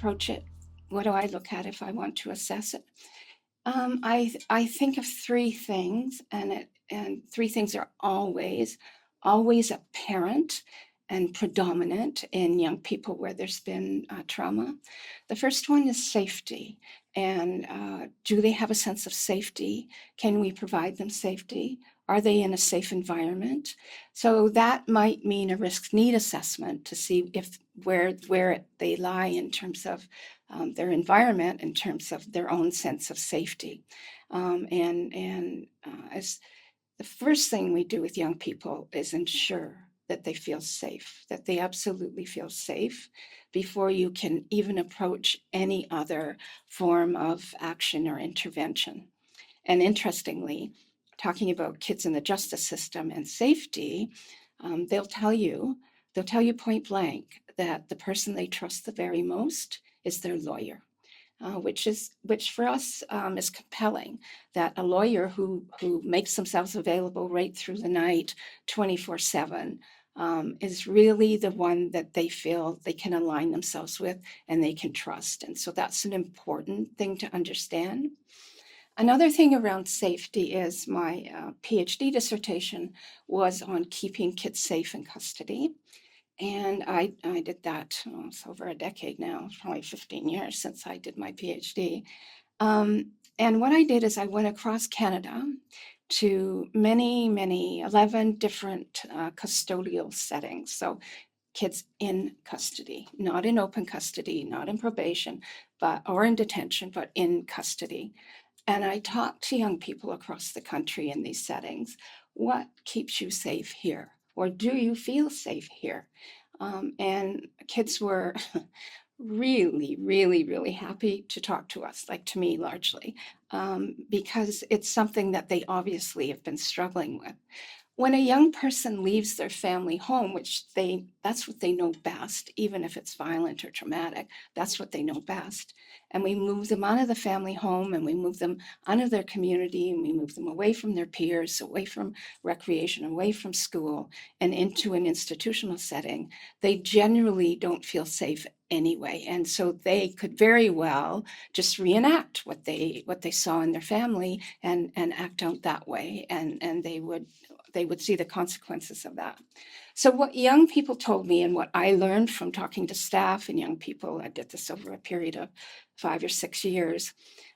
approach it? What do I look at if I want to assess it? I think of three things, and three things are always apparent and predominant in young people where there's been trauma. The first one is safety, and do they have a sense of safety? Can we provide them safety? Are they in a safe environment? So that might mean a risk need assessment to see if where they lie in terms of their environment, in terms of their own sense of safety. As the first thing we do with young people is ensure that they feel safe, that they absolutely feel safe before you can even approach any other form of action or intervention. And interestingly, talking about kids in the justice system and safety, they'll tell you point blank that the person they trust the very most is their lawyer. Which for us is compelling, that a lawyer who makes themselves available right through the night, 24/7, is really the one that they feel they can align themselves with and they can trust. And so that's an important thing to understand. Another thing around safety is my PhD dissertation was on keeping kids safe in custody. And I did that, it's over a decade now, probably 15 years since I did my PhD. And what I did is I went across Canada to many 11 different custodial settings. So kids in custody, not in open custody, not in probation, or in detention, but in custody. And I talked to young people across the country in these settings. What keeps you safe here? Or do you feel safe here? And kids were really happy to talk to us, like to me largely, because it's something that they obviously have been struggling with. When a young person leaves their family home, that's what they know best, even if it's violent or traumatic, that's what they know best. And we move them out of the family home, and we move them out of their community, and we move them away from their peers, away from recreation, away from school, and into an institutional setting. They generally don't feel safe anyway. And so they could very well just reenact what they saw in their family and act out that way. And they would see the consequences of that. So what young people told me, and what I learned from talking to staff and young people, I did this over a period of 5 or 6 years,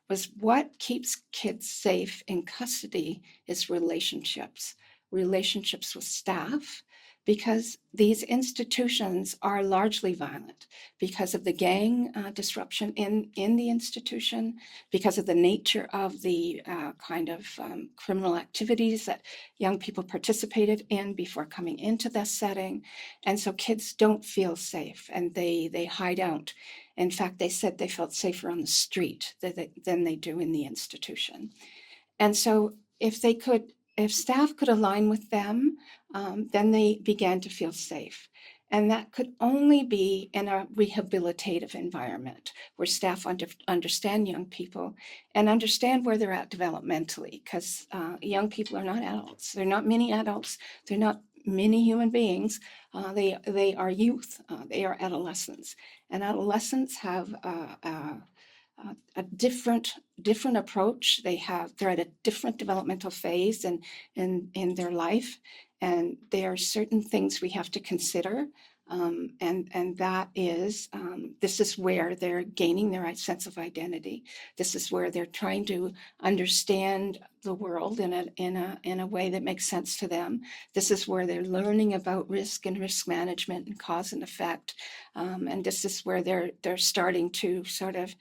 was what keeps kids safe in custody is relationships with staff, because these institutions are largely violent because of the gang disruption in the institution, because of the nature of the kind of criminal activities that young people participated in before coming into this setting. And so kids don't feel safe, and they hide out. In fact, they said they felt safer on the street than they do in the institution. And so if staff could align with them, then they began to feel safe. And that could only be in a rehabilitative environment where staff understand young people and understand where they're at developmentally, because young people are not adults. They're not mini adults. They're not mini human beings. They are youth. They are adolescents. And adolescents have a different approach. They're at a different developmental phase in their life, and there are certain things we have to consider. And that is, this is where they're gaining their sense of identity. This is where they're trying to understand the world in a way that makes sense to them. This is where they're learning about risk and risk management and cause and effect. And this is where they're starting to sort of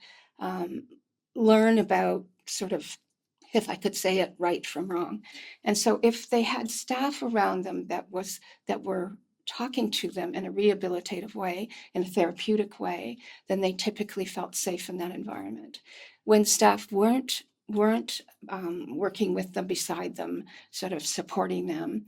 learn about sort of, if I could say it, right from wrong. And so if they had staff around them that were talking to them in a rehabilitative way, in a therapeutic way, then they typically felt safe in that environment. When staff weren't working with them, beside them, sort of supporting them,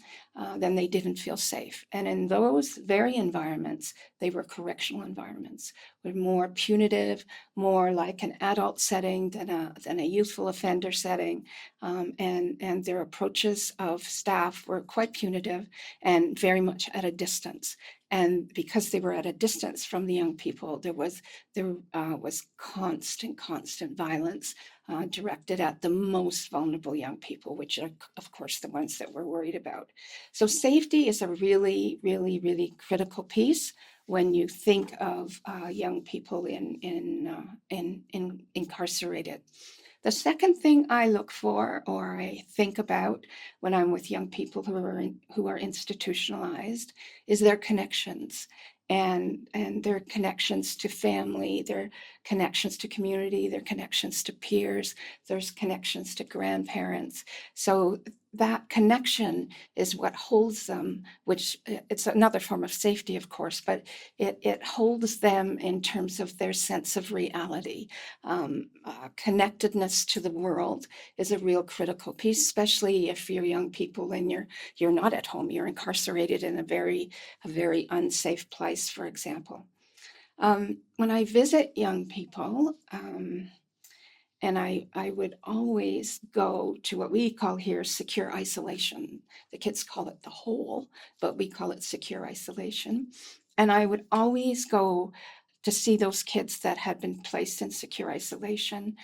then they didn't feel safe. And in those very environments, they were correctional environments were more punitive, more like an adult setting than a youthful offender setting. And their approaches of staff were quite punitive and very much at a distance. And because they were at a distance from the young people, there was constant violence directed at the most vulnerable young people, which are, of course, the ones that we're worried about. So safety is a really critical piece when you think of young people in incarcerated. The second thing I look for or I think about when I'm with young people who are institutionalized is their connections and their connections to family, their connections to community, their connections to peers, there's connections to grandparents. So that connection is what holds them, which it's another form of safety, of course, but it holds them in terms of their sense of reality. Connectedness to the world is a real critical piece, especially if you're young people and you're not at home, you're incarcerated in a very unsafe place, for example. When I visit young people, and I would always go to what we call here secure isolation. The kids call it the hole, but we call it secure isolation. And I would always go to see those kids that had been placed in secure isolation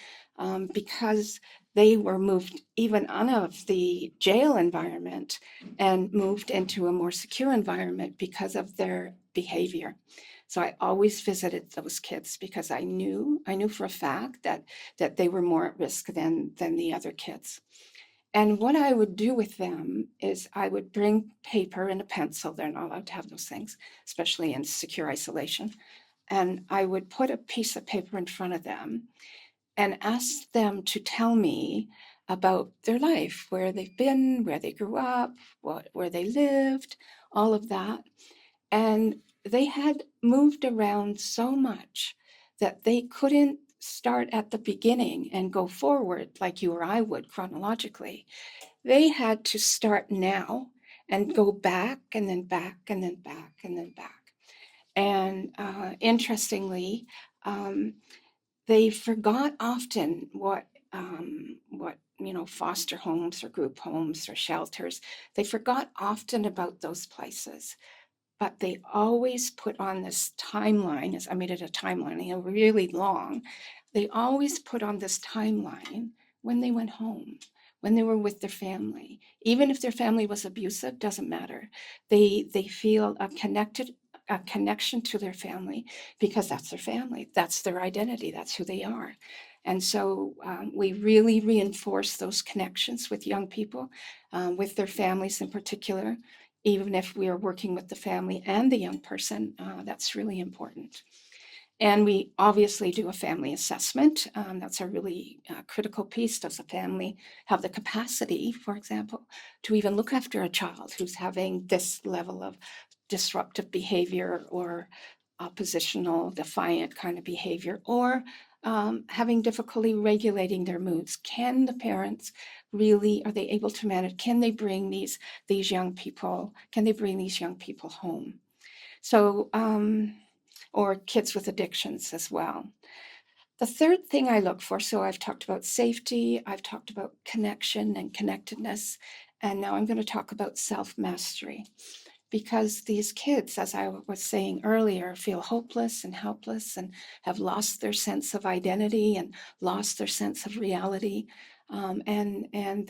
because they were moved even out of the jail environment and moved into a more secure environment because of their behavior. So I always visited those kids because I knew for a fact that they were more at risk than the other kids. And what I would do with them is I would bring paper and a pencil. They're not allowed to have those things, especially in secure isolation. And I would put a piece of paper in front of them and ask them to tell me about their life, where they've been, where they grew up, where they lived, all of that. And they had moved around so much that they couldn't start at the beginning and go forward like you or I would chronologically. They had to start now and go back and then back and then back and then back. And interestingly, um, they forgot often what foster homes or group homes or shelters. They forgot often about those places, but they always put on this timeline. As I made it a timeline, really long. They always put on this timeline when they went home, when they were with their family. Even if their family was abusive, doesn't matter. They feel a connection to their family because that's their family, that's their identity, that's who they are. And so we really reinforce those connections with young people, with their families in particular, even if we are working with the family and the young person, that's really important. And we obviously do a family assessment. That's a really critical piece. Does the family have the capacity, for example, to even look after a child who's having this level of disruptive behavior or oppositional, defiant kind of behavior, or having difficulty regulating their moods? Can the parents really, are they able to manage? Can they bring these young people, can they bring these young people home? So, or kids with addictions as well. The third thing I look for, so I've talked about safety, I've talked about connection and connectedness, and now I'm going to talk about self-mastery. Because these kids, as I was saying earlier, feel hopeless and helpless and have lost their sense of identity and lost their sense of reality, and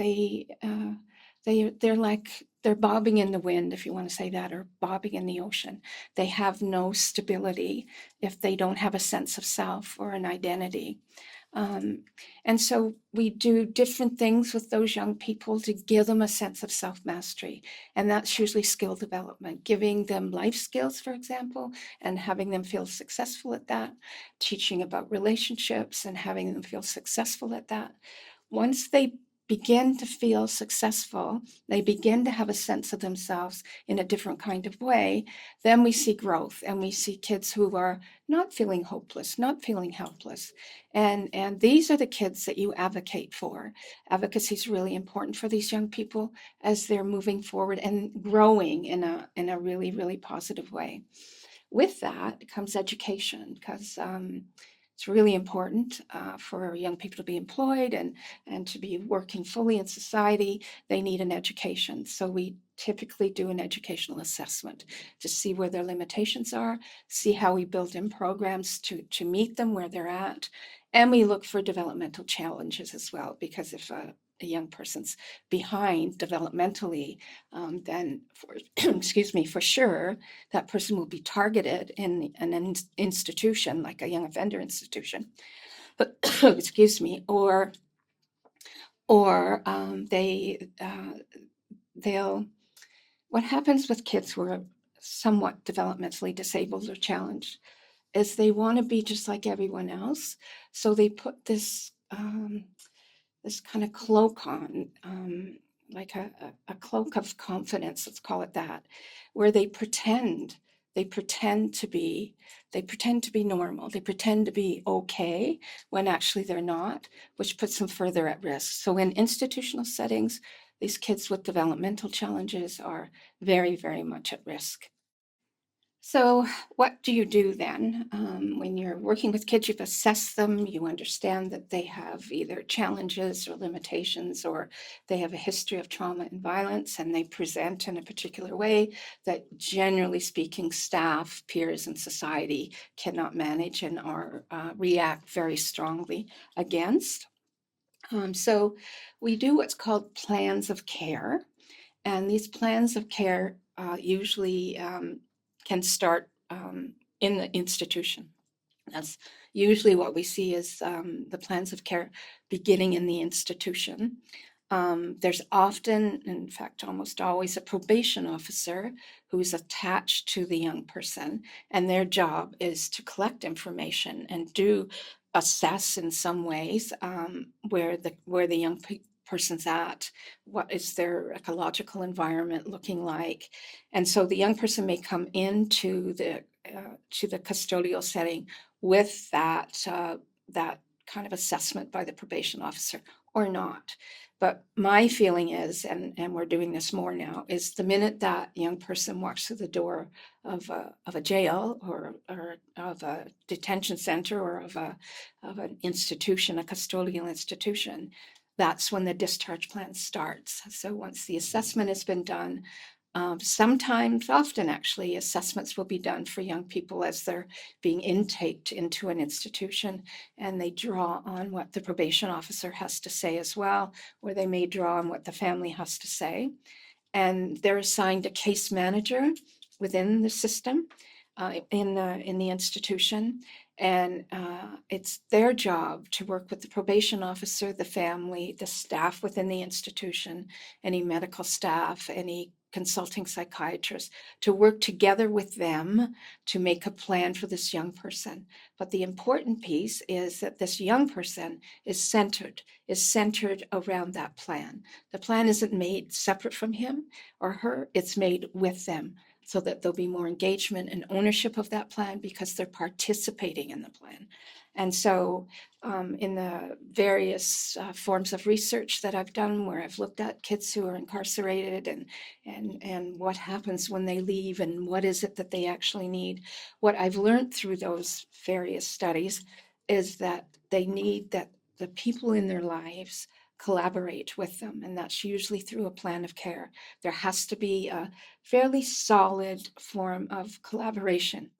they're like they're bobbing in the wind, if you want to say that, or bobbing in the ocean. They have no stability if they don't have a sense of self or an identity. Um, and so we do different things with those young people to give them a sense of self-mastery. And that's usually skill development, giving them life skills, for example, and having them feel successful at that, teaching about relationships and having them feel successful at that. Once they begin to feel successful, they begin to have a sense of themselves in a different kind of way, then we see growth and we see kids who are not feeling hopeless, not feeling helpless. And these are the kids that you advocate for. Advocacy is really important for these young people as they're moving forward and growing in a really positive way. with that comes education, because it's really important for young people to be employed and to be working fully in society. They need an education. So we typically do an educational assessment to see where their limitations are, see how we build in programs to meet them where they're at. And we look for developmental challenges as well, because if a young person's behind developmentally, then excuse me, for sure, that person will be targeted in an institution like a young offender institution, but excuse me, or they'll. What happens with kids who are somewhat developmentally disabled or challenged is they want to be just like everyone else, so they put this kind of cloak on, like a cloak of confidence, let's call it that, where they pretend to be, they pretend to be normal, they pretend to be okay when actually they're not, which puts them further at risk. So in institutional settings, these kids with developmental challenges are very, very much at risk. So, what do you do then? When you're working with kids, you've assessed them, you understand that they have either challenges or limitations, or they have a history of trauma and violence, and they present in a particular way that, generally speaking, staff, peers, and society cannot manage and are react very strongly against. So, we do what's called plans of care. And these plans of care usually can start in the institution. That's usually what we see is the plans of care beginning in the institution. There's often, in fact, almost always, a probation officer who's attached to the young person, and their job is to collect information and do assess in some ways where the young person's at, what is their ecological environment looking like, and so the young person may come into the custodial setting with that kind of assessment by the probation officer or not. But my feeling is, and we're doing this more now, is the minute that young person walks through the door of a jail or of a detention center or of an institution, a custodial institution, that's when the discharge plan starts. So once the assessment has been done, sometimes, often actually, assessments will be done for young people as they're being intaked into an institution, and they draw on what the probation officer has to say as well, or they may draw on what the family has to say. And they're assigned a case manager within the system, in the institution, and it's their job to work with the probation officer, the family, the staff within the institution, any medical staff, any consulting psychiatrist, to work together with them to make a plan for this young person. But the important piece is that this young person is centered around that plan. The plan isn't made separate from him or her, it's made with them, so that there'll be more engagement and ownership of that plan because they're participating in the plan. And so, in the various forms of research that I've done, where I've looked at kids who are incarcerated and what happens when they leave and what is it that they actually need, what I've learned through those various studies is that they need that the people in their lives collaborate with them, and that's usually through a plan of care. There has to be a fairly solid form of collaboration.